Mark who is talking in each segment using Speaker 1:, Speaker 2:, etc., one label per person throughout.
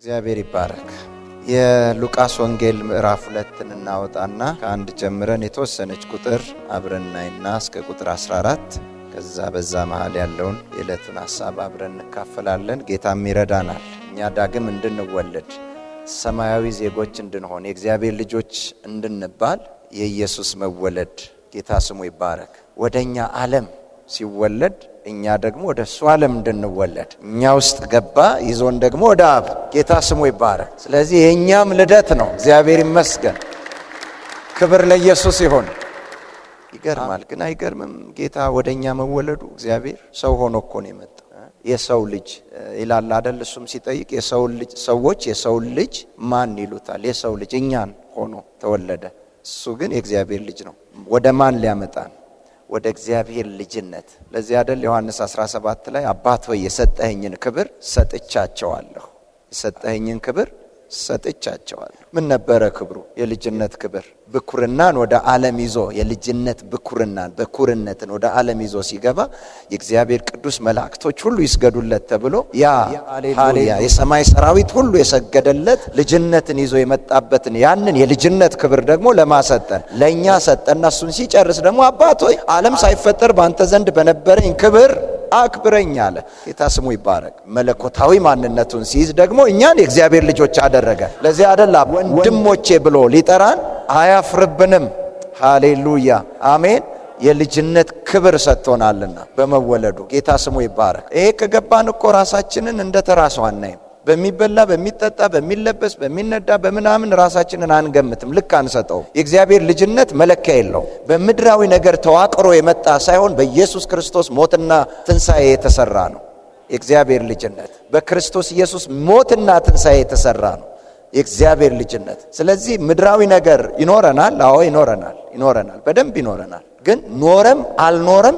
Speaker 1: እግዚአብሔር ይባረክ። የሉቃስ ወንጌል ምዕራፍ 2 እናወጣና ከአንድ ጀምረን የተወሰነች ቁጥር አብረን እናይና እስከ ቁጥር 14 ከዛ በዛ መሃል ያለውን የዕለቱን ሐሳብ አብረን እንካፈላለን። ጌታም ይረዳናል። እኛ ዳግም እንድንወለድ ሰማያዊ ዜጎች እንድንሆን የእግዚአብሔር ልጆች እንድንባል የኢየሱስ መወለድ ጌታ ስሙ ይባረክ። ወደኛ ዓለም ሲወለድ እኛ ደግሞ ወደ እሱ ዓለም እንድንወለድ እኛ ውስጥ ገባ፣ ይዞን ደግሞ ወደ አብ። ጌታ ስሙ ይባረክ። ስለዚህ የኛም ልደት ነው። እግዚአብሔር ይመስገን። ክብር ለኢየሱስ ይሁን። ይገርማል ግን አይገርምም? ጌታ ወደኛ መወለዱ። እግዚአብሔር ሰው ሆኖ እኮ ነው የመጣው። የሰው ልጅ ይላል አይደል? እሱም ሲጠይቅ የሰው ልጅ ሰዎች የሰው ልጅ ማን ይሉታል? የሰው ልጅ እኛን ሆኖ ተወለደ። እሱ ግን የእግዚአብሔር ልጅ ነው። ወደ ማን ሊያመጣን? ወደ እግዚአብሔር ልጅነት። ለዚህ አይደል ዮሐንስ 17 ላይ አባት ሆይ የሰጠኸኝን ክብር ሰጥቻቸዋለሁ፣ የሰጠኸኝን ክብር ሰጥቻቸዋለሁ። ምን ነበረ ክብሩ? የልጅነት ክብር። ብኩርናን ወደ ዓለም ይዞ የልጅነት ብኩርናን በኩርነትን ወደ ዓለም ይዞ ሲገባ የእግዚአብሔር ቅዱስ መላእክቶች ሁሉ ይስገዱለት ተብሎ ያ ሃሌሉያ የሰማይ ሰራዊት ሁሉ የሰገደለት ልጅነትን ይዞ የመጣበትን ያንን የልጅነት ክብር ደግሞ ለማሰጠን ለኛ ሰጠና እሱን ሲጨርስ ደግሞ አባት ሆይ ዓለም ሳይፈጠር ባንተ ዘንድ በነበረኝ ክብር አክብረኝ አለ። ጌታ ስሙ ይባረክ። መለኮታዊ ማንነቱን ሲይዝ ደግሞ እኛን የእግዚአብሔር ልጆች አደረገ። ለዚህ አይደል ወንድሞቼ ብሎ ሊጠራን አያፍርብንም። ሃሌሉያ አሜን። የልጅነት ክብር ሰጥቶናልና በመወለዱ ጌታ ስሙ ይባረክ። ይሄ ከገባን እኮ ራሳችንን እንደ ተራ ሰው አናይም። በሚበላ በሚጠጣ በሚለበስ በሚነዳ በምናምን ራሳችንን አንገምትም፣ ልክ አንሰጠው። የእግዚአብሔር ልጅነት መለኪያ የለው። በምድራዊ ነገር ተዋቅሮ የመጣ ሳይሆን በኢየሱስ ክርስቶስ ሞትና ትንሣኤ የተሰራ ነው። የእግዚአብሔር ልጅነት በክርስቶስ ኢየሱስ ሞትና ትንሣኤ የተሰራ ነው የእግዚአብሔር ልጅነት። ስለዚህ ምድራዊ ነገር ይኖረናል። አዎ ይኖረናል፣ በደንብ ይኖረናል። ግን ኖረም አልኖረም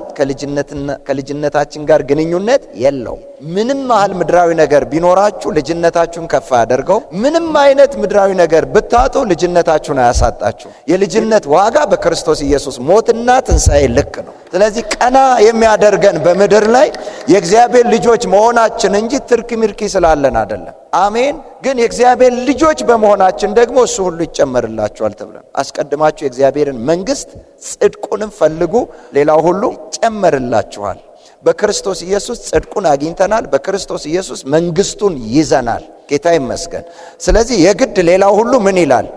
Speaker 1: ከልጅነታችን ጋር ግንኙነት የለው። ምንም ያህል ምድራዊ ነገር ቢኖራችሁ ልጅነታችሁን ከፍ ያደርገው። ምንም አይነት ምድራዊ ነገር ብታጡ ልጅነታችሁን አያሳጣችሁ። የልጅነት ዋጋ በክርስቶስ ኢየሱስ ሞትና ትንሣኤ ልክ ነው። ስለዚህ ቀና የሚያደርገን በምድር ላይ የእግዚአብሔር ልጆች መሆናችን እንጂ ትርኪ ምርኪ ስላለን አይደለም። አሜን። ግን የእግዚአብሔር ልጆች በመሆናችን ደግሞ እሱ ሁሉ ይጨመርላችኋል ተብለን አስቀድማችሁ የእግዚአብሔርን መንግስት ጽድቁንም ፈልጉ፣ ሌላው ሁሉ ይጨመርላችኋል። በክርስቶስ ኢየሱስ ጽድቁን አግኝተናል። በክርስቶስ ኢየሱስ መንግስቱን ይዘናል። ጌታ ይመስገን። ስለዚህ የግድ ሌላው ሁሉ ምን ይላል?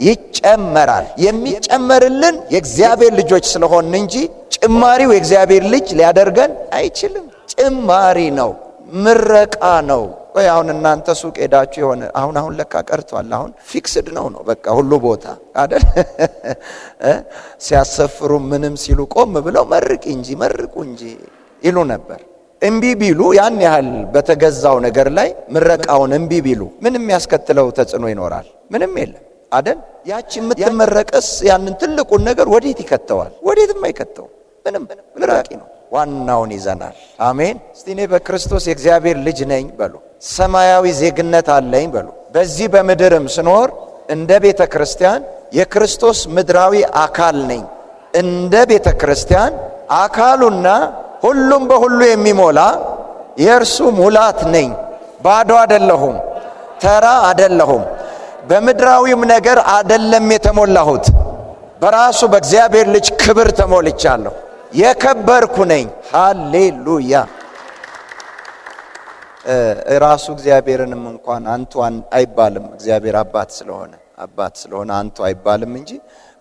Speaker 1: ይጨመራል። የሚጨመርልን የእግዚአብሔር ልጆች ስለሆን እንጂ ጭማሪው የእግዚአብሔር ልጅ ሊያደርገን አይችልም። ጭማሪ ነው፣ ምረቃ ነው። ወይ አሁን እናንተ ሱቅ ሄዳችሁ የሆነ አሁን ለካ ቀርቷል፣ አሁን ፊክስድ ነው በቃ ሁሉ ቦታ አይደል? ሲያሰፍሩ ምንም ሲሉ ቆም ብለው መርቁ እንጂ ይሉ ነበር። እምቢ ቢሉ ያን ያህል በተገዛው ነገር ላይ ምረቃውን እምቢ ቢሉ ምንም ያስከትለው ተጽዕኖ ይኖራል? ምንም የለም አይደል? ያቺ የምትመረቀስ ያንን ትልቁን ነገር ወዴት ይከተዋል? ወዴትም አይከተው። ምንም ምራቂ ነው። ዋናውን ይዘናል። አሜን። እስቲ እኔ በክርስቶስ የእግዚአብሔር ልጅ ነኝ በሉ። ሰማያዊ ዜግነት አለኝ በሉ። በዚህ በምድርም ስኖር እንደ ቤተ ክርስቲያን የክርስቶስ ምድራዊ አካል ነኝ። እንደ ቤተ ክርስቲያን አካሉና ሁሉም በሁሉ የሚሞላ የእርሱ ሙላት ነኝ። ባዶ አይደለሁም፣ ተራ አይደለሁም። በምድራዊም ነገር አይደለም የተሞላሁት፣ በራሱ በእግዚአብሔር ልጅ ክብር ተሞልቻለሁ። የከበርኩ ነኝ። ሃሌሉያ። ራሱ እግዚአብሔርንም እንኳን አንቱ አይባልም። እግዚአብሔር አባት ስለሆነ አንቱ አይባልም እንጂ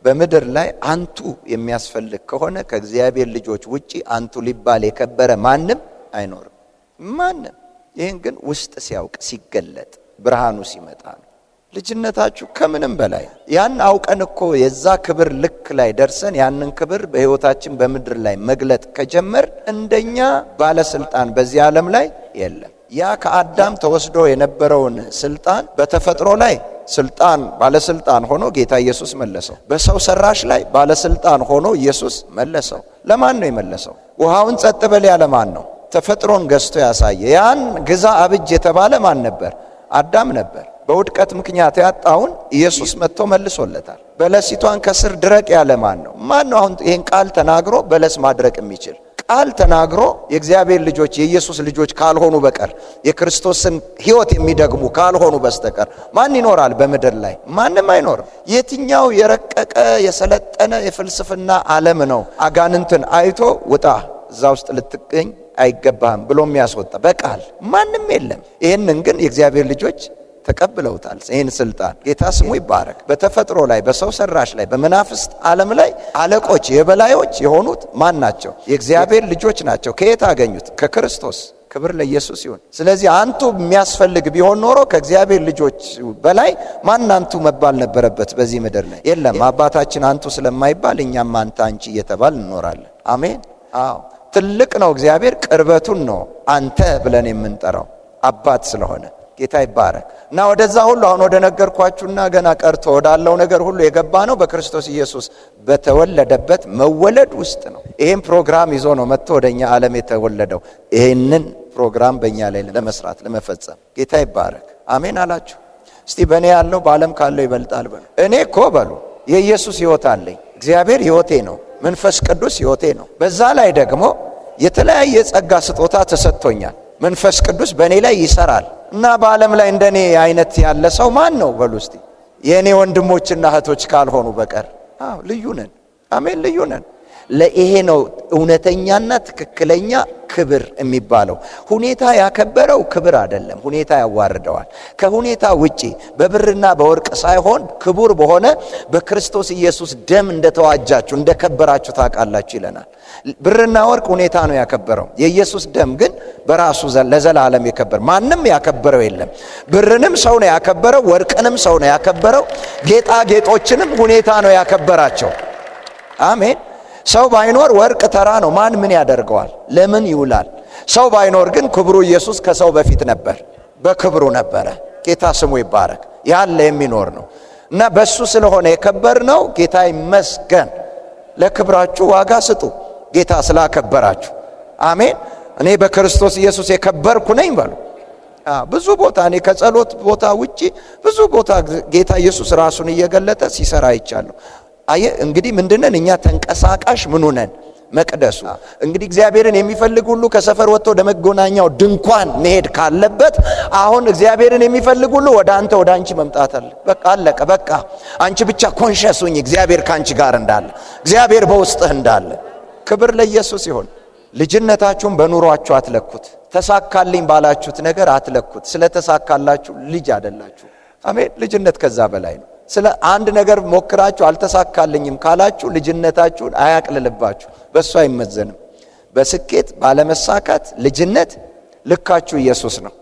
Speaker 1: በምድር ላይ አንቱ የሚያስፈልግ ከሆነ ከእግዚአብሔር ልጆች ውጪ አንቱ ሊባል የከበረ ማንም አይኖርም። ማንም። ይህን ግን ውስጥ ሲያውቅ ሲገለጥ ብርሃኑ ሲመጣ ነው። ልጅነታችሁ ከምንም በላይ ያን አውቀን እኮ የዛ ክብር ልክ ላይ ደርሰን ያንን ክብር በሕይወታችን በምድር ላይ መግለጥ ከጀመር እንደኛ ባለስልጣን በዚህ ዓለም ላይ የለም። ያ ከአዳም ተወስዶ የነበረውን ስልጣን በተፈጥሮ ላይ ስልጣን ባለስልጣን ሆኖ ጌታ ኢየሱስ መለሰው። በሰው ሰራሽ ላይ ባለስልጣን ሆኖ ኢየሱስ መለሰው። ለማን ነው የመለሰው? ውሃውን ጸጥ በል ያለ ማን ነው? ተፈጥሮን ገዝቶ ያሳየ ያን ግዛ አብጅ የተባለ ማን ነበር? አዳም ነበር። በውድቀት ምክንያት ያጣውን ኢየሱስ መጥቶ መልሶለታል። በለሲቷን ከስር ድረቅ ያለ ማን ነው? ማን ነው አሁን ይሄን ቃል ተናግሮ በለስ ማድረቅ የሚችል? ቃል ተናግሮ የእግዚአብሔር ልጆች የኢየሱስ ልጆች ካልሆኑ በቀር የክርስቶስን ሕይወት የሚደግሙ ካልሆኑ በስተቀር ማን ይኖራል በምድር ላይ? ማንም አይኖርም። የትኛው የረቀቀ የሰለጠነ የፍልስፍና ዓለም ነው አጋንንትን አይቶ ውጣ እዛ ውስጥ ልትገኝ አይገባም ብሎ የሚያስወጣ? በቃል ማንም የለም። ይህንን ግን የእግዚአብሔር ልጆች ተቀብለውታል። ይህን ስልጣን ጌታ ስሙ ይባረክ። በተፈጥሮ ላይ በሰው ሰራሽ ላይ በመናፍስት ዓለም ላይ አለቆች የበላዮች የሆኑት ማን ናቸው? የእግዚአብሔር ልጆች ናቸው። ከየት አገኙት? ከክርስቶስ። ክብር ለኢየሱስ ይሁን። ስለዚህ አንቱ የሚያስፈልግ ቢሆን ኖሮ ከእግዚአብሔር ልጆች በላይ ማን አንቱ መባል ነበረበት በዚህ ምድር ላይ? የለም። አባታችን አንቱ ስለማይባል እኛም አንተ አንቺ እየተባል እንኖራለን። አሜን። አዎ ትልቅ ነው እግዚአብሔር። ቅርበቱን ነው አንተ ብለን የምንጠራው አባት ስለሆነ ጌታ ይባረክ። እና ወደዛ ሁሉ አሁን ወደ ነገርኳችሁና ገና ቀርቶ ወዳለው ነገር ሁሉ የገባ ነው በክርስቶስ ኢየሱስ በተወለደበት መወለድ ውስጥ ነው። ይሄን ፕሮግራም ይዞ ነው መጥቶ ወደኛ ዓለም የተወለደው። ይሄንን ፕሮግራም በእኛ ላይ ለመስራት ለመፈጸም ጌታ ይባረክ። አሜን አላችሁ? እስቲ በእኔ ያለው በዓለም ካለው ይበልጣል በሉ። እኔ እኮ በሉ የኢየሱስ ሕይወት አለኝ። እግዚአብሔር ሕይወቴ ነው። መንፈስ ቅዱስ ሕይወቴ ነው። በዛ ላይ ደግሞ የተለያየ ጸጋ ስጦታ ተሰጥቶኛል። መንፈስ ቅዱስ በእኔ ላይ ይሰራል። እና በዓለም ላይ እንደኔ አይነት ያለ ሰው ማን ነው በሉ እስቲ? የእኔ ወንድሞችና እህቶች ካልሆኑ በቀር ልዩ ነን። አሜን፣ ልዩ ነን። ለይሄ ነው እውነተኛና ትክክለኛ ክብር የሚባለው። ሁኔታ ያከበረው ክብር አይደለም፣ ሁኔታ ያዋርደዋል። ከሁኔታ ውጪ በብርና በወርቅ ሳይሆን ክቡር በሆነ በክርስቶስ ኢየሱስ ደም እንደተዋጃችሁ እንደከበራችሁ ታውቃላችሁ ይለናል። ብርና ወርቅ ሁኔታ ነው ያከበረው። የኢየሱስ ደም ግን በራሱ ለዘላለም የከበረ ማንም ያከበረው የለም። ብርንም ሰው ነው ያከበረው፣ ወርቅንም ሰው ነው ያከበረው፣ ጌጣጌጦችንም ሁኔታ ነው ያከበራቸው። አሜን። ሰው ባይኖር ወርቅ ተራ ነው። ማን ምን ያደርገዋል? ለምን ይውላል? ሰው ባይኖር ግን ክብሩ ኢየሱስ ከሰው በፊት ነበር፣ በክብሩ ነበረ። ጌታ ስሙ ይባረክ። ያለ የሚኖር ነው እና በሱ ስለሆነ የከበር ነው። ጌታ ይመስገን። ለክብራችሁ ዋጋ ስጡ፣ ጌታ ስላከበራችሁ። አሜን። እኔ በክርስቶስ ኢየሱስ የከበርኩ ነኝ በሉ። ብዙ ቦታ እኔ ከጸሎት ቦታ ውጪ ብዙ ቦታ ጌታ ኢየሱስ ራሱን እየገለጠ ሲሰራ አይቻለሁ። እንግዲህ ምንድነን እኛ? ተንቀሳቃሽ ምኑ ነን? መቅደሱ። እንግዲህ እግዚአብሔርን የሚፈልግ ሁሉ ከሰፈር ወጥቶ ወደ መገናኛው ድንኳን መሄድ ካለበት አሁን እግዚአብሔርን የሚፈልግ ሁሉ ወደ አንተ ወደ አንቺ መምጣት አለ። በቃ አለቀ። በቃ አንቺ ብቻ ኮንሸስ ሁኚ እግዚአብሔር ካንቺ ጋር እንዳለ፣ እግዚአብሔር በውስጥህ እንዳለ። ክብር ለኢየሱስ ይሁን። ልጅነታችሁን በኑሯችሁ አትለኩት። ተሳካልኝ ባላችሁት ነገር አትለኩት። ስለተሳካላችሁ ልጅ አይደላችሁ። አሜን። ልጅነት ከዛ በላይ ነው። ስለ አንድ ነገር ሞክራችሁ አልተሳካልኝም ካላችሁ ልጅነታችሁን አያቅልልባችሁ፣ በሱ አይመዘንም። በስኬት ባለመሳካት ልጅነት ልካችሁ ኢየሱስ ነው።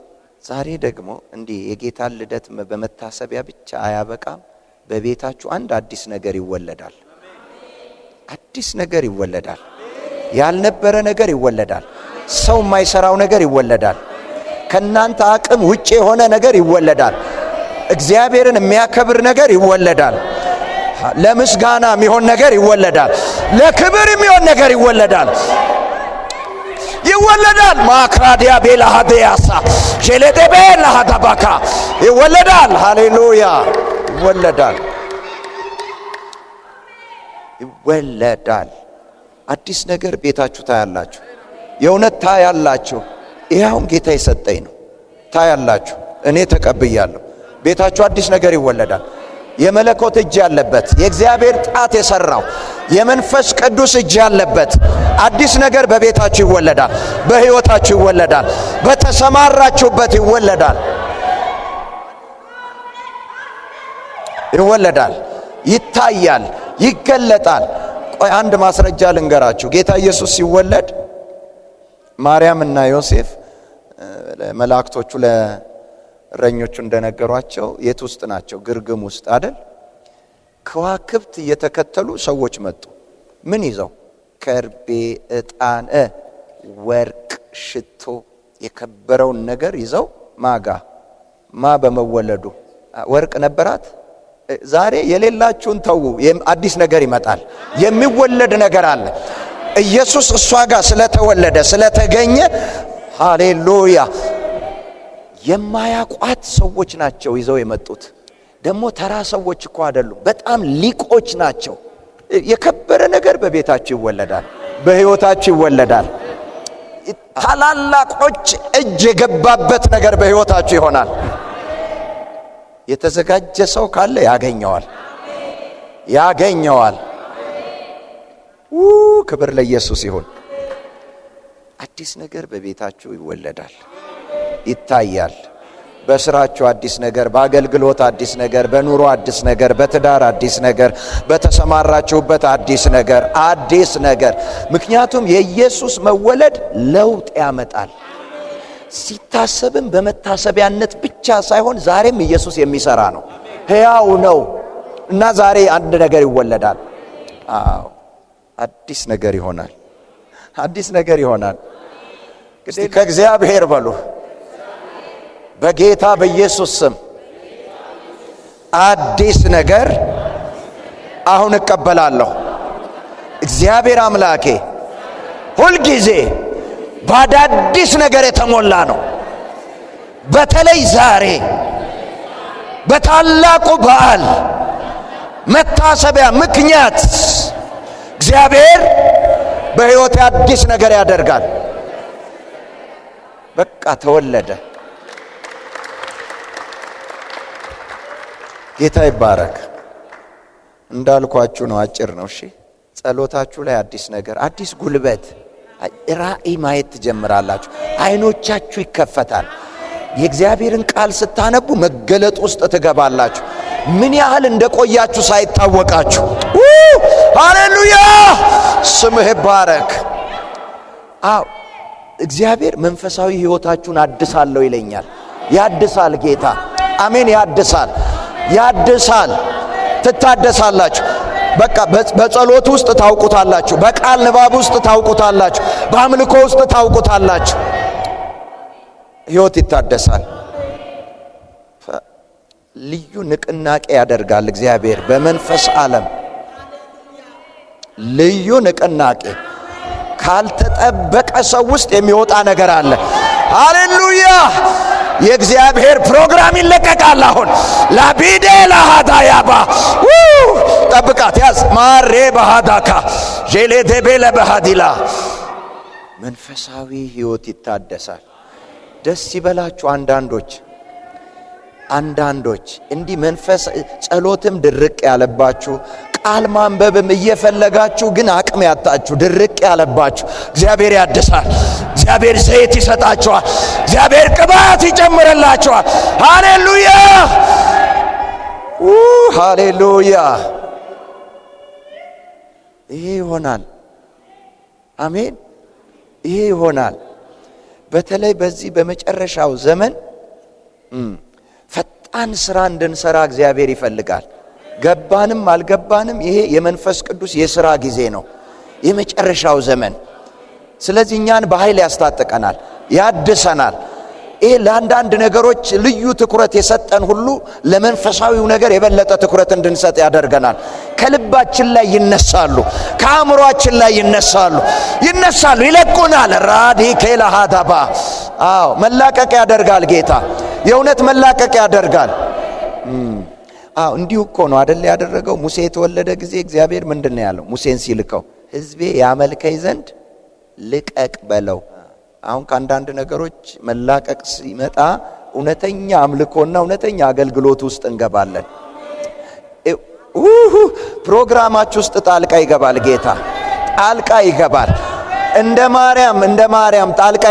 Speaker 1: ዛሬ ደግሞ እንዲህ የጌታን ልደት በመታሰቢያ ብቻ አያበቃም። በቤታችሁ አንድ አዲስ ነገር ይወለዳል። አዲስ ነገር ይወለዳል። ያልነበረ ነገር ይወለዳል። ሰው የማይሰራው ነገር ይወለዳል። ከናንተ አቅም ውጪ የሆነ ነገር ይወለዳል። እግዚአብሔርን የሚያከብር ነገር ይወለዳል። ለምስጋና የሚሆን ነገር ይወለዳል። ለክብር የሚሆን ነገር ይወለዳል። ማክራዲያ ቤላሃዲያሳ ጀለደቤ ለሃዳባካ ይወለዳል። ሃሌሉያ! ይወለዳል። አዲስ ነገር ቤታችሁ ታያላችሁ። የእውነት ታያላችሁ። ይሄውን ጌታ የሰጠኝ ነው። ታያላችሁ። እኔ ተቀብያለሁ። ቤታችሁ አዲስ ነገር ይወለዳል። የመለኮት እጅ ያለበት፣ የእግዚአብሔር ጣት የሰራው የመንፈስ ቅዱስ እጅ ያለበት አዲስ ነገር በቤታችሁ ይወለዳል። በሕይወታችሁ ይወለዳል። በተሰማራችሁበት ይወለዳል። ይታያል፣ ይገለጣል። ቆይ አንድ ማስረጃ ልንገራችሁ። ጌታ ኢየሱስ ሲወለድ ማርያምና ዮሴፍ መላእክቶቹ እረኞቹ እንደነገሯቸው የት ውስጥ ናቸው? ግርግም ውስጥ አይደል? ከዋክብት እየተከተሉ ሰዎች መጡ። ምን ይዘው? ከርቤ፣ ዕጣን፣ ወርቅ፣ ሽቶ፣ የከበረውን ነገር ይዘው ማ በመወለዱ ወርቅ ነበራት። ዛሬ የሌላችሁን ተው፣ አዲስ ነገር ይመጣል። የሚወለድ ነገር አለ። ኢየሱስ እሷ ጋር ስለተወለደ ስለተገኘ ሃሌሉያ! የማያቋት ሰዎች ናቸው ይዘው የመጡት። ደግሞ ተራ ሰዎች እኮ አይደሉም፣ በጣም ሊቆች ናቸው። የከበረ ነገር በቤታችሁ ይወለዳል፣ በሕይወታችሁ ይወለዳል። ታላላቆች እጅ የገባበት ነገር በሕይወታችሁ ይሆናል። የተዘጋጀ ሰው ካለ ያገኘዋል። ክብር ለኢየሱስ ይሁን። አዲስ ነገር በቤታችሁ ይወለዳል፣ ይታያል። በስራችሁ አዲስ ነገር፣ በአገልግሎት አዲስ ነገር፣ በኑሮ አዲስ ነገር፣ በትዳር አዲስ ነገር፣ በተሰማራችሁበት አዲስ ነገር። ምክንያቱም የኢየሱስ መወለድ ለውጥ ያመጣል። ሲታሰብም በመታሰቢያነት ብቻ ሳይሆን ዛሬም ኢየሱስ የሚሰራ ነው፣ ሕያው ነው እና ዛሬ አንድ ነገር ይወለዳል። አዲስ ነገር ይሆናል። እስቲ ከእግዚአብሔር በሉ በጌታ በኢየሱስ ስም አዲስ ነገር አሁን እቀበላለሁ። እግዚአብሔር አምላኬ ሁልጊዜ በአዳዲስ ነገር የተሞላ ነው። በተለይ ዛሬ በታላቁ በዓል መታሰቢያ ምክንያት እግዚአብሔር በሕይወቴ አዲስ ነገር ያደርጋል። በቃ ተወለደ። ጌታ ይባረክ። እንዳልኳችሁ ነው፣ አጭር ነው። እሺ ጸሎታችሁ ላይ አዲስ ነገር፣ አዲስ ጉልበት፣ ራእይ ማየት ትጀምራላችሁ። አይኖቻችሁ ይከፈታል። የእግዚአብሔርን ቃል ስታነቡ መገለጥ ውስጥ ትገባላችሁ። ምን ያህል እንደቆያችሁ ሳይታወቃችሁ። ሃሌሉያ! ስምህ ይባረክ። እግዚአብሔር መንፈሳዊ ሕይወታችሁን አድሳለሁ ይለኛል። ያድሳል ጌታ። አሜን። ያድሳል። ትታደሳላችሁ። በቃ በጸሎት ውስጥ ታውቁታላችሁ፣ በቃል ንባብ ውስጥ ታውቁታላችሁ፣ በአምልኮ ውስጥ ታውቁታላችሁ። ሕይወት ይታደሳል። ልዩ ንቅናቄ ያደርጋል እግዚአብሔር በመንፈስ ዓለም። ልዩ ንቅናቄ ካልተጠበቀ ሰው ውስጥ የሚወጣ ነገር አለ። ሃሌሉያ! የእግዚአብሔር ፕሮግራም ይለቀቃል። አሁን ላቢዴ ላሃዳያባ ጠብቃት፣ ያዝ ማሬ ባሃዳካ ጄሌቴቤ ለባሃዲላ መንፈሳዊ ሕይወት ይታደሳል። ደስ ይበላችሁ። አንዳንዶች እንዲህ መንፈስ ጸሎትም ድርቅ ያለባችሁ፣ ቃል ማንበብም እየፈለጋችሁ ግን አቅም ያጣችሁ፣ ድርቅ ያለባችሁ እግዚአብሔር ያድሳል። እግዚአብሔር ዘይት ይሰጣችኋል። እግዚአብሔር ቅባት ይጨምርላችኋል። ሃሌሉያ! ሃሌሉያ! ይሄ ይሆናል። አሜን። ይሄ ይሆናል። በተለይ በዚህ በመጨረሻው ዘመን ፈጣን ስራ እንድንሰራ እግዚአብሔር ይፈልጋል። ገባንም አልገባንም ይሄ የመንፈስ ቅዱስ የሥራ ጊዜ ነው፣ የመጨረሻው ዘመን። ስለዚህ እኛን በኃይል ያስታጥቀናል፣ ያድሰናል። ይሄ ለአንዳንድ ነገሮች ልዩ ትኩረት የሰጠን ሁሉ ለመንፈሳዊው ነገር የበለጠ ትኩረት እንድንሰጥ ያደርገናል። ከልባችን ላይ ይነሳሉ፣ ከአእምሮአችን ላይ ይነሳሉ፣ ይለቁናል። ራዲኬላ ሃዳባ መላቀቅ ያደርጋል ጌታ። የእውነት መላቀቅ ያደርጋል። እንዲሁ እኮ ነው አይደል ያደረገው። ሙሴ የተወለደ ጊዜ እግዚአብሔር ምንድን ነው ያለው? ሙሴን ሲልከው ሕዝቤ ያመልከኝ ዘንድ ልቀቅ በለው። አሁን ከአንዳንድ ነገሮች መላቀቅ ሲመጣ እውነተኛ አምልኮና እውነተኛ አገልግሎት ውስጥ እንገባለን። ፕሮግራማችሁ ውስጥ ጣልቃ ይገባል ጌታ። ጣልቃ ይገባል። እንደ ማርያም ጣልቃ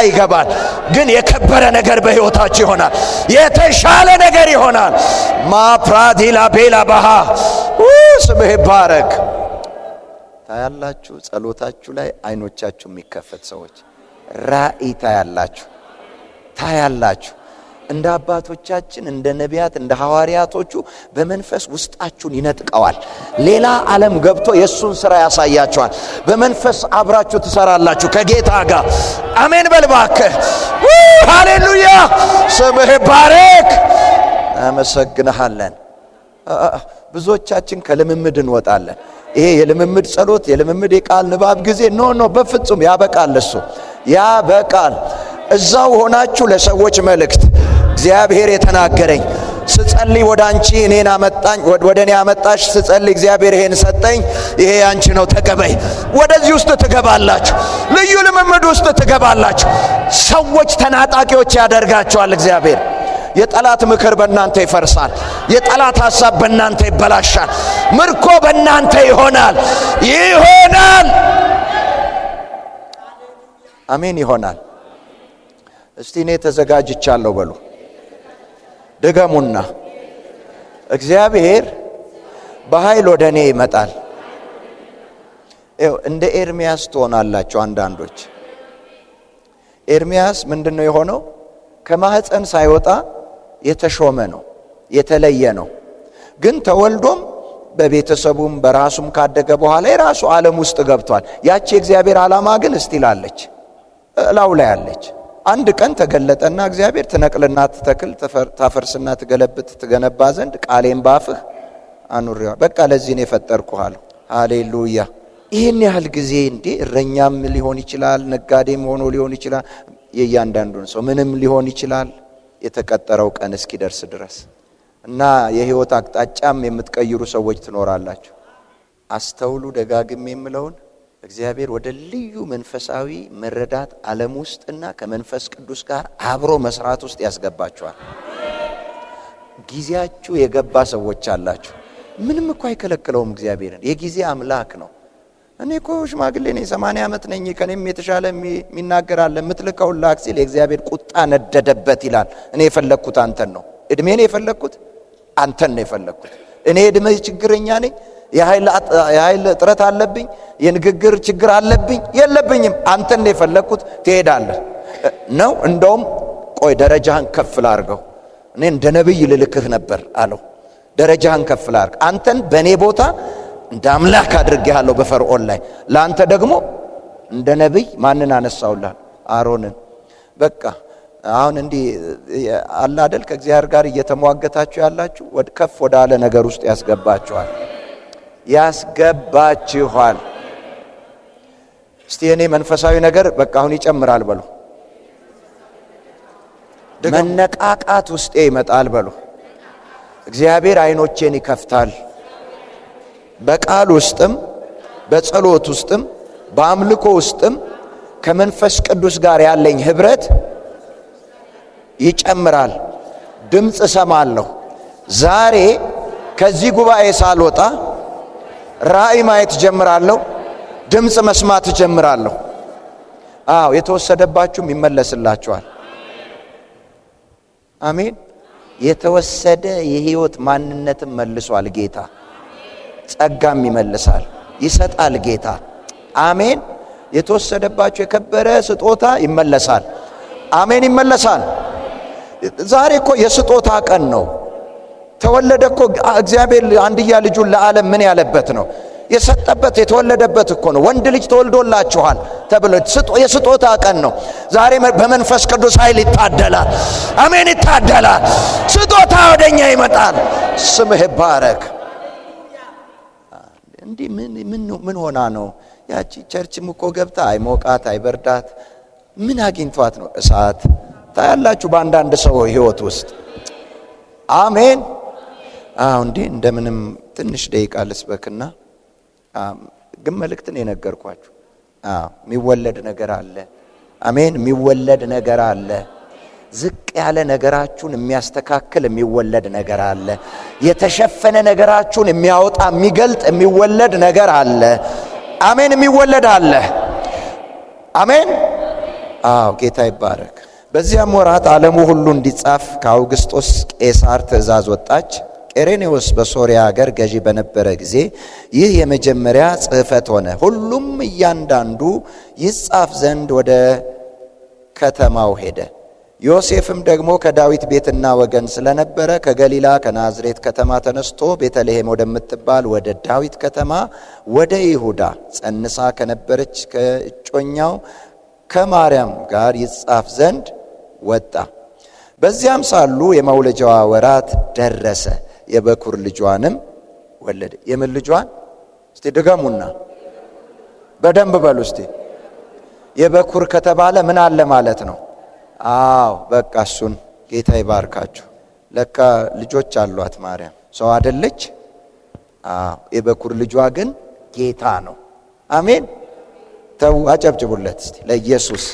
Speaker 1: ይገባል። ግን የከበረ ነገር በሕይወታችሁ ይሆናል። የተሻለ ነገር ይሆናል። ማፕራዲላ ቤላ ባሃ ስምህ ይባረክ። ታያላችሁ። ጸሎታችሁ ላይ አይኖቻችሁ የሚከፈት ሰዎች ራእይ ታያላችሁ። እንደ አባቶቻችን እንደ ነቢያት እንደ ሐዋርያቶቹ በመንፈስ ውስጣችሁን ይነጥቀዋል። ሌላ ዓለም ገብቶ የእሱን ሥራ ያሳያችኋል። በመንፈስ አብራችሁ ትሰራላችሁ ከጌታ ጋር። አሜን በል እባክህ። ሃሌሉያ! ስምህ ባረክ። አመሰግንሃለን። ብዙዎቻችን ከልምምድ እንወጣለን። ይሄ የልምምድ ጸሎት፣ የልምምድ የቃል ንባብ ጊዜ ኖ በፍጹም ያበቃል። እሱ ያበቃል። እዛው ሆናችሁ ለሰዎች መልእክት እግዚአብሔር የተናገረኝ ስጸልይ ወደ አንቺ እኔን አመጣኝ፣ ወደ እኔ አመጣሽ። ስጸልይ እግዚአብሔር ይሄን ሰጠኝ፣ ይሄ ያንቺ ነው ተቀበይ። ወደዚህ ውስጥ ትገባላችሁ፣ ልዩ ልምምድ ውስጥ ትገባላችሁ። ሰዎች ተናጣቂዎች ያደርጋቸዋል እግዚአብሔር። የጠላት ምክር በእናንተ ይፈርሳል። የጠላት ሐሳብ በእናንተ ይበላሻል። ምርኮ በእናንተ ይሆናል። አሜን፣ ይሆናል። እስቲ እኔ ተዘጋጅቻለሁ በሉ። ድገሙና እግዚአብሔር በኃይል ወደ እኔ ይመጣል። እንደ ኤርሚያስ ትሆናላችሁ አንዳንዶች። ኤርሚያስ ምንድነው የሆነው? ከማህፀን ሳይወጣ የተሾመ ነው፣ የተለየ ነው። ግን ተወልዶም በቤተሰቡም በራሱም ካደገ በኋላ የራሱ ዓለም ውስጥ ገብቷል። ያቺ የእግዚአብሔር ዓላማ ግን እስቲላለች፣ እላው ላይ አለች። አንድ ቀን ተገለጠና እግዚአብሔር ትነቅልና ትተክል፣ ታፈርስና ትገለብጥ ትገነባ ዘንድ ቃሌን ባፍህ አኑሬዋለሁ። በቃ ለዚህ ነው የፈጠርኩህ አለው። ሃሌሉያ። ይህን ያህል ጊዜ እንዴ! እረኛም ሊሆን ይችላል፣ ነጋዴም ሆኖ ሊሆን ይችላል፣ የእያንዳንዱን ሰው ምንም ሊሆን ይችላል፣ የተቀጠረው ቀን እስኪደርስ ድረስ እና የህይወት አቅጣጫም የምትቀይሩ ሰዎች ትኖራላችሁ። አስተውሉ። ደጋግሜ የምለውን እግዚአብሔር ወደ ልዩ መንፈሳዊ መረዳት ዓለም ውስጥና ከመንፈስ ቅዱስ ጋር አብሮ መስራት ውስጥ ያስገባችኋል። ጊዜያችሁ የገባ ሰዎች አላችሁ። ምንም እኮ አይከለክለውም እግዚአብሔርን። የጊዜ አምላክ ነው። እኔ እኮ ሽማግሌ ነኝ፣ 80 ዓመት ነኝ፣ ከኔም የተሻለ የሚናገር አለ፣ የምትልከው ላክ ሲል የእግዚአብሔር ቁጣ ነደደበት ይላል። እኔ የፈለግኩት አንተን ነው። እድሜን የፈለግኩት አንተን ነው የፈለግኩት። እኔ እድሜ ችግረኛ ነኝ፣ የኃይል እጥረት አለብኝ፣ የንግግር ችግር አለብኝ፣ የለብኝም። አንተን ነው የፈለግኩት። ትሄዳለህ ነው። እንደውም ቆይ ደረጃህን ከፍ ላድርገው፣ እኔ እንደ ነብይ ልልክህ ነበር አለው። ደረጃህን ከፍ ላድርግ፣ አንተን በእኔ ቦታ እንደ አምላክ አድርጌሃለሁ በፈርዖን ላይ፣ ለአንተ ደግሞ እንደ ነብይ ማንን አነሳውልህ? አሮንን። በቃ አሁን እንዲህ አለ አይደል? ከእግዚአብሔር ጋር እየተሟገታችሁ ያላችሁ ከፍ ወዳለ ነገር ውስጥ ያስገባችኋል። እስቲ እኔ መንፈሳዊ ነገር በቃ አሁን ይጨምራል በሉ። መነቃቃት ውስጤ ይመጣል በሉ። እግዚአብሔር አይኖቼን ይከፍታል። በቃል ውስጥም በጸሎት ውስጥም በአምልኮ ውስጥም ከመንፈስ ቅዱስ ጋር ያለኝ ህብረት ይጨምራል። ድምፅ እሰማለሁ። ዛሬ ከዚህ ጉባኤ ሳልወጣ ራእይ ማየት ጀምራለሁ። ድምፅ መስማት ጀምራለሁ። የተወሰደባችሁም ይመለስላችኋል። አሜን። የተወሰደ የህይወት ማንነትን መልሷል ጌታ። ጸጋም ይመልሳል፣ ይሰጣል ጌታ። አሜን። የተወሰደባችሁ የከበረ ስጦታ ይመለሳል። አሜን፣ ይመለሳል። ዛሬ እኮ የስጦታ ቀን ነው። ተወለደ እኮ እግዚአብሔር አንድያ ልጁን ለዓለም ምን ያለበት ነው? የሰጠበት የተወለደበት እኮ ነው። ወንድ ልጅ ተወልዶላችኋል ተብሎ የስጦታ ቀን ነው። ዛሬ በመንፈስ ቅዱስ ኃይል ይታደላል። አሜን፣ ይታደላል። ስጦታ ወደኛ ይመጣል። ስምህ ይባረክ። እንዲህ ምን ሆና ነው? ያቺ ቸርችም እኮ ገብታ አይሞቃት አይበርዳት፣ ምን አግኝቷት ነው? እሳት ታያላችሁ በአንዳንድ ሰው ህይወት ውስጥ። አሜን። እንዲህ እንደምንም ትንሽ ደቂቃ ልስበክና ግን መልእክትን የነገርኳችሁ የሚወለድ ነገር አለ። አሜን። የሚወለድ ነገር አለ። ዝቅ ያለ ነገራችሁን የሚያስተካክል የሚወለድ ነገር አለ። የተሸፈነ ነገራችሁን የሚያወጣ የሚገልጥ የሚወለድ ነገር አለ። አሜን። የሚወለድ አለ። አሜን። ጌታ ይባረክ። በዚያም ወራት ዓለሙ ሁሉ እንዲጻፍ ከአውግስጦስ ቄሳር ትእዛዝ ወጣች። ቄሬኔዎስ በሶርያ ሀገር ገዢ በነበረ ጊዜ ይህ የመጀመሪያ ጽሕፈት ሆነ። ሁሉም እያንዳንዱ ይጻፍ ዘንድ ወደ ከተማው ሄደ። ዮሴፍም ደግሞ ከዳዊት ቤትና ወገን ስለነበረ ከገሊላ ከናዝሬት ከተማ ተነስቶ ቤተልሔም ወደምትባል ወደ ዳዊት ከተማ ወደ ይሁዳ ጸንሳ ከነበረች ከእጮኛው ከማርያም ጋር ይጻፍ ዘንድ ወጣ። በዚያም ሳሉ የመውለጃዋ ወራት ደረሰ። የበኩር ልጇንም ወለደ። የምን ልጇን? እስቲ ድገሙና በደንብ በሉ እስቲ። የበኩር ከተባለ ምን አለ ማለት ነው? በቃ እሱን ጌታ ይባርካችሁ። ለካ ልጆች አሏት ማርያም። ሰው አይደለች? የበኩር ልጇ ግን ጌታ ነው። አሜን። ተው አጨብጭቡለት እስቲ ለኢየሱስ።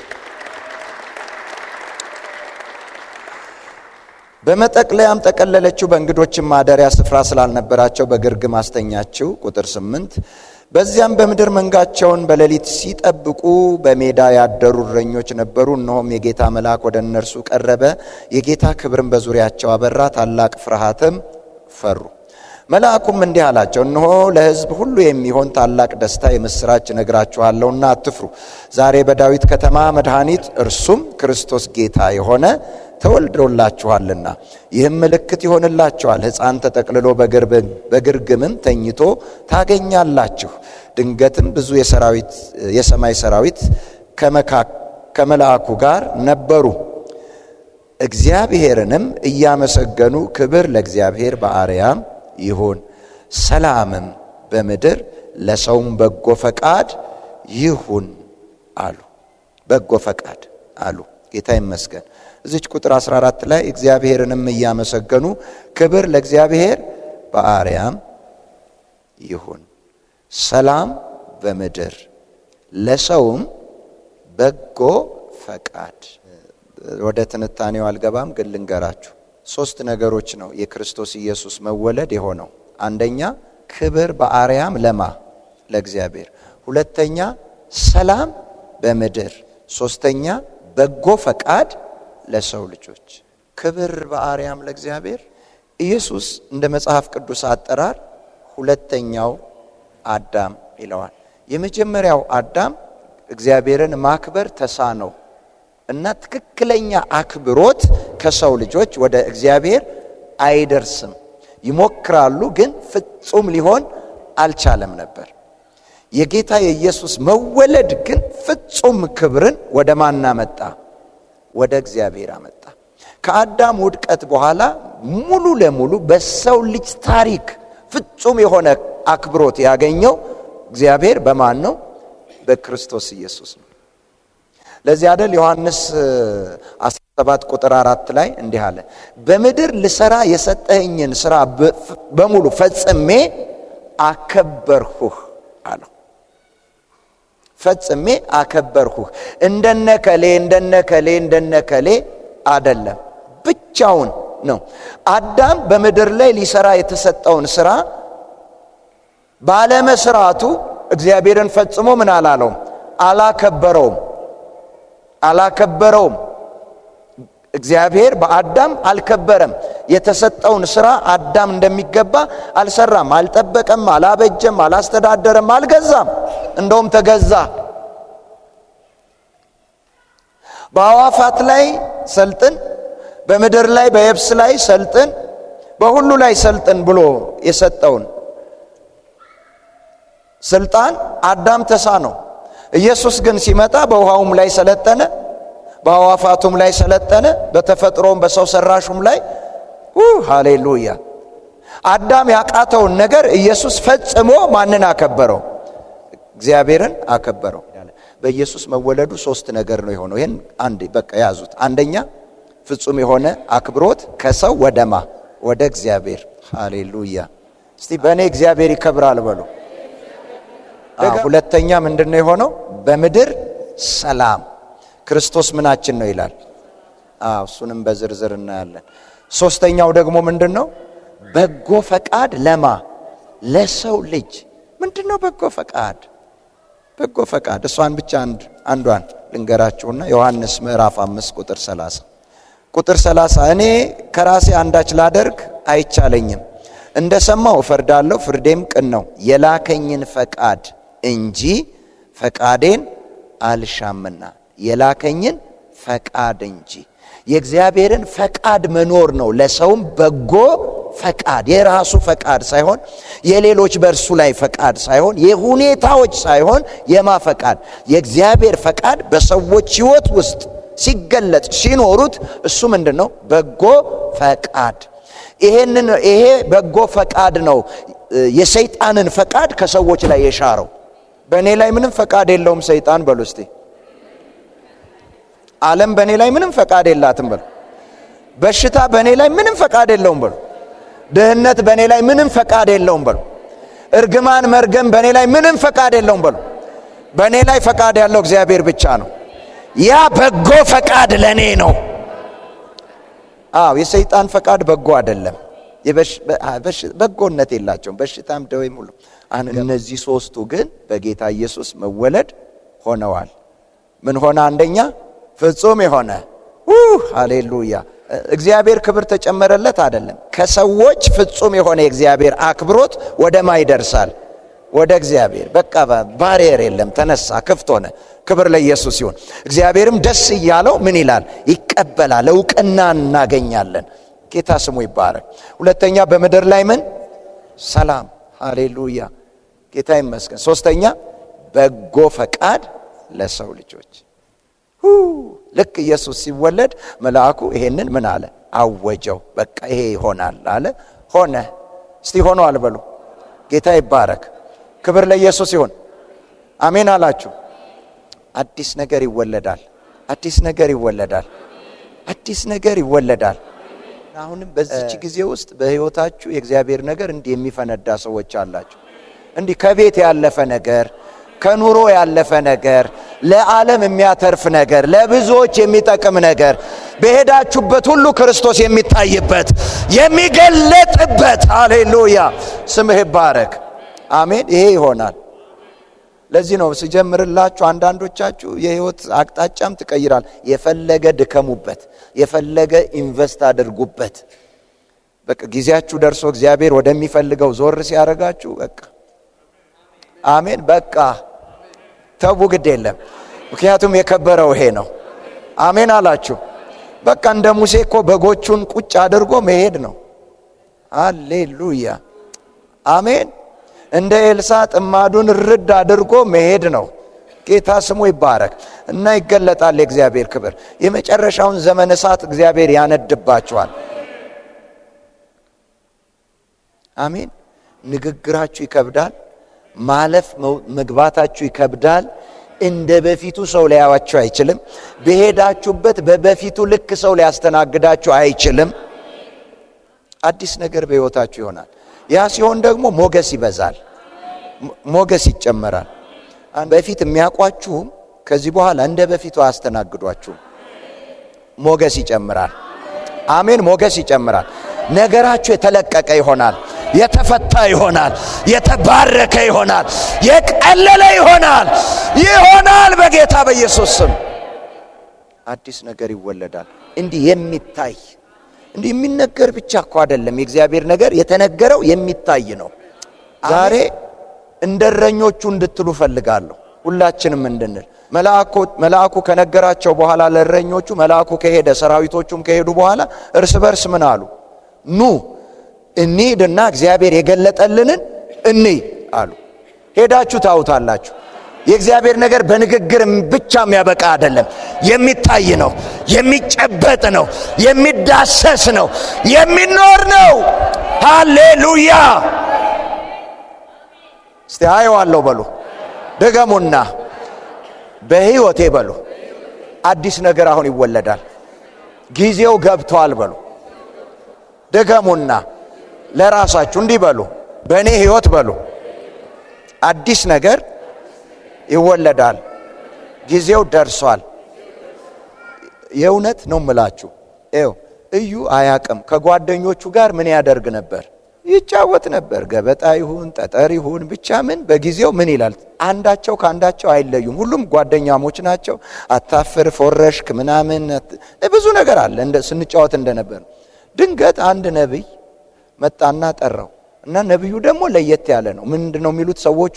Speaker 1: በመጠቅለያም ጠቀለለችው፣ በእንግዶችም ማደሪያ ስፍራ ስላልነበራቸው በግርግም አስተኛችው። ቁጥር 8 በዚያም በምድር መንጋቸውን በሌሊት ሲጠብቁ በሜዳ ያደሩ እረኞች ነበሩ። እነሆም የጌታ መልአክ ወደ እነርሱ ቀረበ፣ የጌታ ክብርም በዙሪያቸው አበራ፣ ታላቅ ፍርሃትም ፈሩ። መልአኩም እንዲህ አላቸው፣ እነሆ ለሕዝብ ሁሉ የሚሆን ታላቅ ደስታ የምስራች እነግራችኋለሁና አትፍሩ። ዛሬ በዳዊት ከተማ መድኃኒት እርሱም ክርስቶስ ጌታ የሆነ ተወልዶላችኋልና። ይህም ምልክት ይሆንላችኋል፣ ሕፃን ተጠቅልሎ በግርግምም ተኝቶ ታገኛላችሁ። ድንገትም ብዙ የሰማይ ሰራዊት ከመልአኩ ጋር ነበሩ፣ እግዚአብሔርንም እያመሰገኑ ክብር ለእግዚአብሔር በአርያም ይሁን፣ ሰላምም በምድር ለሰውም በጎ ፈቃድ ይሁን አሉ። በጎ ፈቃድ አሉ። ጌታ ይመስገን። እዚች ቁጥር 14 ላይ እግዚአብሔርንም እያመሰገኑ ክብር ለእግዚአብሔር በአርያም ይሁን፣ ሰላም በምድር ለሰውም በጎ ፈቃድ። ወደ ትንታኔው አልገባም፣ ግን ልንገራችሁ። 3 ነገሮች ነው የክርስቶስ ኢየሱስ መወለድ የሆነው። አንደኛ ክብር በአርያም ለማ ለእግዚአብሔር፣ ሁለተኛ ሰላም በምድር፣ ሶስተኛ በጎ ፈቃድ ለሰው ልጆች። ክብር በአርያም ለእግዚአብሔር። ኢየሱስ እንደ መጽሐፍ ቅዱስ አጠራር ሁለተኛው አዳም ይለዋል። የመጀመሪያው አዳም እግዚአብሔርን ማክበር ተሳነው እና ትክክለኛ አክብሮት ከሰው ልጆች ወደ እግዚአብሔር አይደርስም። ይሞክራሉ፣ ግን ፍጹም ሊሆን አልቻለም ነበር። የጌታ የኢየሱስ መወለድ ግን ፍጹም ክብርን ወደ ማን አመጣ? ወደ እግዚአብሔር አመጣ። ከአዳም ውድቀት በኋላ ሙሉ ለሙሉ በሰው ልጅ ታሪክ ፍጹም የሆነ አክብሮት ያገኘው እግዚአብሔር በማን ነው? በክርስቶስ ኢየሱስ ነው። ለዚህ አይደል ዮሐንስ 17 ቁጥር 4 ላይ እንዲህ አለ፣ በምድር ልሰራ የሰጠኸኝን ስራ በሙሉ ፈጽሜ አከበርሁህ አለው። ፈጽሜ አከበርሁህ። እንደነከሌ አይደለም፣ ብቻውን ነው። አዳም በምድር ላይ ሊሰራ የተሰጠውን ስራ ባለመስራቱ እግዚአብሔርን ፈጽሞ ምን አላለውም? አላከበረውም። እግዚአብሔር በአዳም አልከበረም። የተሰጠውን ስራ አዳም እንደሚገባ አልሰራም፣ አልጠበቀም፣ አላበጀም፣ አላስተዳደረም፣ አልገዛም። እንደውም ተገዛ። በአዋፋት ላይ ሰልጥን፣ በምድር ላይ በየብስ ላይ ሰልጥን፣ በሁሉ ላይ ሰልጥን ብሎ የሰጠውን ስልጣን አዳም ተሳነው። ኢየሱስ ግን ሲመጣ በውሃውም ላይ ሰለጠነ፣ በአዋፋቱም ላይ ሰለጠነ፣ በተፈጥሮም በሰው ሰራሹም ላይ ሃሌሉያ። አዳም ያቃተውን ነገር ኢየሱስ ፈጽሞ ማንን አከበረው? እግዚአብሔርን አከበረው። በኢየሱስ መወለዱ 3 ነገር ነው የሆነው። ይሄን አንዴ በቃ ያዙት። አንደኛ ፍጹም የሆነ አክብሮት ከሰው ወደማ ወደ እግዚአብሔር። ሃሌሉያ። እስቲ በእኔ እግዚአብሔር ይከብራል በሉ። ሁለተኛ ምንድነው የሆነው? በምድር ሰላም። ክርስቶስ ምናችን ነው ይላል። እሱንም በዝርዝር እናያለን። ሶስተኛው ደግሞ ምንድነው? በጎ ፈቃድ ለማ ለሰው ልጅ። ምንድነው በጎ ፈቃድ? በጎ ፈቃድ እሷን ብቻ አንዷን ልንገራችሁና ዮሐንስ ምዕራፍ 5 ቁጥር 30 እኔ ከራሴ አንዳች ላደርግ አይቻለኝም፣ እንደሰማው እፈርዳለሁ፣ ፍርዴም ቅን ነው፣ የላከኝን ፈቃድ እንጂ ፈቃዴን አልሻምና። የላከኝን ፈቃድ እንጂ የእግዚአብሔርን ፈቃድ መኖር ነው። ለሰውም በጎ ፈቃድ፣ የራሱ ፈቃድ ሳይሆን የሌሎች በእርሱ ላይ ፈቃድ ሳይሆን የሁኔታዎች ሳይሆን የማ ፈቃድ? የእግዚአብሔር ፈቃድ በሰዎች ሕይወት ውስጥ ሲገለጽ ሲኖሩት እሱ ምንድነው? በጎ ፈቃድ። ይሄ በጎ ፈቃድ ነው የሰይጣንን ፈቃድ ከሰዎች ላይ የሻረው። በእኔ ላይ ምንም ፈቃድ የለውም ሰይጣን በሉ እስቲ። ዓለም በእኔ ላይ ምንም ፈቃድ የላትም በሉ። በሽታ በእኔ ላይ ምንም ፈቃድ የለውም በሉ። ድህነት በእኔ ላይ ምንም ፈቃድ የለውም በሉ። እርግማን መርገም በእኔ ላይ ምንም ፈቃድ የለውም በሉ። በእኔ ላይ ፈቃድ ያለው እግዚአብሔር ብቻ ነው። ያ በጎ ፈቃድ ለእኔ ነው። የሰይጣን ፈቃድ በጎ አይደለም። በጎነት የላቸውም። በሽታም ደዌም ሁሉ። እነዚህ ሶስቱ ግን በጌታ ኢየሱስ መወለድ ሆነዋል። ምን ሆነ? አንደኛ ፍጹም የሆነ ሃሌሉያ። እግዚአብሔር ክብር ተጨመረለት አይደለም። ከሰዎች ፍጹም የሆነ የእግዚአብሔር አክብሮት ወደ ማ ይደርሳል? ወደ እግዚአብሔር። በቃ ባሪየር የለም፣ ተነሳ፣ ክፍት ሆነ። ክብር ለኢየሱስ ይሁን። እግዚአብሔርም ደስ እያለው ምን ይላል? ይቀበላል። እውቅና እናገኛለን። ጌታ ስሙ ይባረክ። ሁለተኛ በምድር ላይ ምን? ሰላም። ሃሌሉያ፣ ጌታ ይመስገን። ሶስተኛ በጎ ፈቃድ ለሰው ልጆች። ልክ ኢየሱስ ሲወለድ መልአኩ ይሄንን ምን አለ? አወጀው። በቃ ይሄ ይሆናል አለ። ሆነ። እስቲ ሆኗል በሉ። ጌታ ይባረክ። ክብር ለኢየሱስ ይሁን። አሜን አላችሁ? አዲስ ነገር ይወለዳል። አዲስ ነገር ይወለዳል። አዲስ ነገር ይወለዳል። አሁንም በዚች ጊዜ ውስጥ በህይወታችሁ የእግዚአብሔር ነገር እንዲህ የሚፈነዳ ሰዎች አላችሁ። እንዲህ ከቤት ያለፈ ነገር፣ ከኑሮ ያለፈ ነገር፣ ለዓለም የሚያተርፍ ነገር፣ ለብዙዎች የሚጠቅም ነገር፣ በሄዳችሁበት ሁሉ ክርስቶስ የሚታይበት የሚገለጥበት። ሃሌሉያ፣ ስምህ ይባረክ። አሜን። ይሄ ይሆናል። ለዚህ ነው ሲጀምርላችሁ አንዳንዶቻችሁ የህይወት አቅጣጫም ትቀይራል። የፈለገ ድከሙበት፣ የፈለገ ኢንቨስት አድርጉበት። በቃ ጊዜያችሁ ደርሶ እግዚአብሔር ወደሚፈልገው ዞር ሲያረጋችሁ በቃ አሜን፣ በቃ ተው፣ ግድ የለም። ምክንያቱም የከበረው ይሄ ነው። አሜን አላችሁ? በቃ እንደ ሙሴ እኮ በጎቹን ቁጭ አድርጎ መሄድ ነው። ሃሌሉያ፣ አሜን። እንደ ኤልሳ ጥማዱን ርድ አድርጎ መሄድ ነው። ጌታ ስሙ ይባረክ። እና ይገለጣል የእግዚአብሔር ክብር። የመጨረሻውን ዘመን እሳት እግዚአብሔር ያነድባችኋል። አሜን። ንግግራችሁ ይከብዳል። ማለፍ መግባታችሁ ይከብዳል። እንደ በፊቱ ሰው ሊያዋችሁ አይችልም። በሄዳችሁበት በበፊቱ ልክ ሰው ሊያስተናግዳችሁ አይችልም። አዲስ ነገር በሕይወታችሁ ይሆናል። ያ ሲሆን ደግሞ ሞገስ ይበዛል፣ ሞገስ ይጨመራል። በፊት የሚያውቋችሁም ከዚህ በኋላ እንደ በፊቱ አያስተናግዷችሁም። ሞገስ ይጨምራል። አሜን። ሞገስ ይጨምራል። ነገራችሁ የተለቀቀ ይሆናል፣ የተፈታ ይሆናል፣ የተባረከ ይሆናል፣ የቀለለ ይሆናል በጌታ በኢየሱስ ስም። አዲስ ነገር ይወለዳል። እንዲህ የሚታይ እንዲህ የሚነገር ብቻ እኮ አይደለም። የእግዚአብሔር ነገር የተነገረው የሚታይ ነው። ዛሬ እንደረኞቹ እንድትሉ ፈልጋለሁ። ሁላችንም እንድንል መልአኩ ከነገራቸው በኋላ ለእረኞቹ መልአኩ ከሄደ ሰራዊቶቹም ከሄዱ በኋላ እርስ በርስ ምን አሉ? ኑ እንሂድና እግዚአብሔር የገለጠልንን እንይ አሉ። ሄዳችሁ ታውታላችሁ። የእግዚአብሔር ነገር በንግግር ብቻ የሚያበቃ አይደለም። የሚታይ ነው፣ የሚጨበጥ ነው፣ የሚዳሰስ ነው፣ የሚኖር ነው። ሃሌሉያ። እስቲ አየዋለሁ በሉ። ደገሙና በሕይወቴ በሉ። አዲስ ነገር አሁን ይወለዳል። ጊዜው ገብቷል በሉ። ደገሙና ለራሳችሁ እንዲህ በሉ። በእኔ ሕይወት በሉ አዲስ ነገር ይወለዳል። ጊዜው ደርሷል። የእውነት ነው ምላችሁ። እዩ አያቅም። ከጓደኞቹ ጋር ምን ያደርግ ነበር? ይጫወት ነበር። ገበጣ ይሁን ጠጠር ይሁን ብቻ ምን በጊዜው ምን ይላል? አንዳቸው ከአንዳቸው አይለዩም። ሁሉም ጓደኛሞች ናቸው። አታፍር ፎረሽክ ምናምን ብዙ ነገር አለ ስንጫወት እንደነበር። ድንገት አንድ ነብይ መጣና ጠራው እና ነብዩ ደግሞ ለየት ያለ ነው። ምንድነው የሚሉት ሰዎቹ?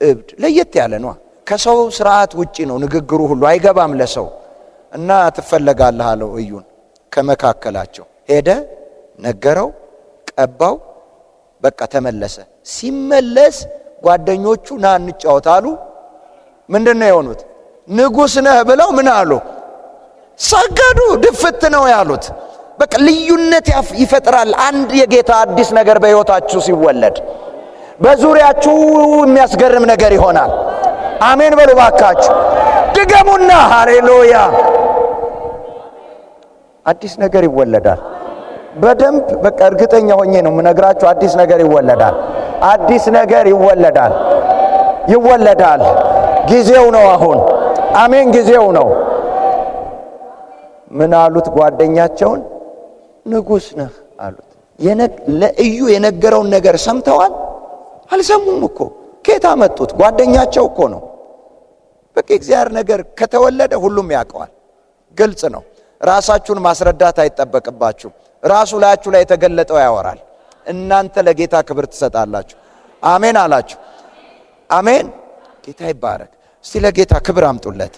Speaker 1: እብድ። ለየት ያለ ነው። ከሰው ስርዓት ውጪ ነው ንግግሩ ሁሉ፣ አይገባም ለሰው እና ትፈለጋለህ አለው እዩን። ከመካከላቸው ሄደ፣ ነገረው፣ ቀባው፣ በቃ ተመለሰ። ሲመለስ ጓደኞቹ ና እንጫወት አሉ። ምንድነው የሆኑት? ንጉስ ነህ ብለው ምን አሉ? ሰገዱ። ድፍት ነው ያሉት። በቃ ልዩነት ይፈጥራል። አንድ የጌታ አዲስ ነገር በሕይወታችሁ ሲወለድ በዙሪያችሁ የሚያስገርም ነገር ይሆናል። አሜን በሉ ባካችሁ። ድገሙና ሃሌሉያ።
Speaker 2: አዲስ ነገር ይወለዳል። በደንብ በቃ እርግጠኛ ሆኜ ነው የምነግራችሁ። አዲስ ነገር ይወለዳል። አዲስ ነገር ይወለዳል። ይወለዳል። ጊዜው ነው አሁን። አሜን። ጊዜው ነው። ምን አሉት ጓደኛቸውን? ንጉሥ ነህ አሉት። ለኢዩ የነገረውን ነገር ሰምተዋል? አልሰሙም እኮ። ከየት አመጡት? ጓደኛቸው እኮ ነው። በቃ እግዚአብሔር ነገር ከተወለደ ሁሉም ያውቀዋል። ግልጽ ነው። ራሳችሁን ማስረዳት አይጠበቅባችሁ። ራሱ ላያችሁ ላይ የተገለጠው ያወራል። እናንተ ለጌታ ክብር ትሰጣላችሁ። አሜን አላችሁ። አሜን። ጌታ ይባረክ። እስቲ ለጌታ ክብር አምጡለት።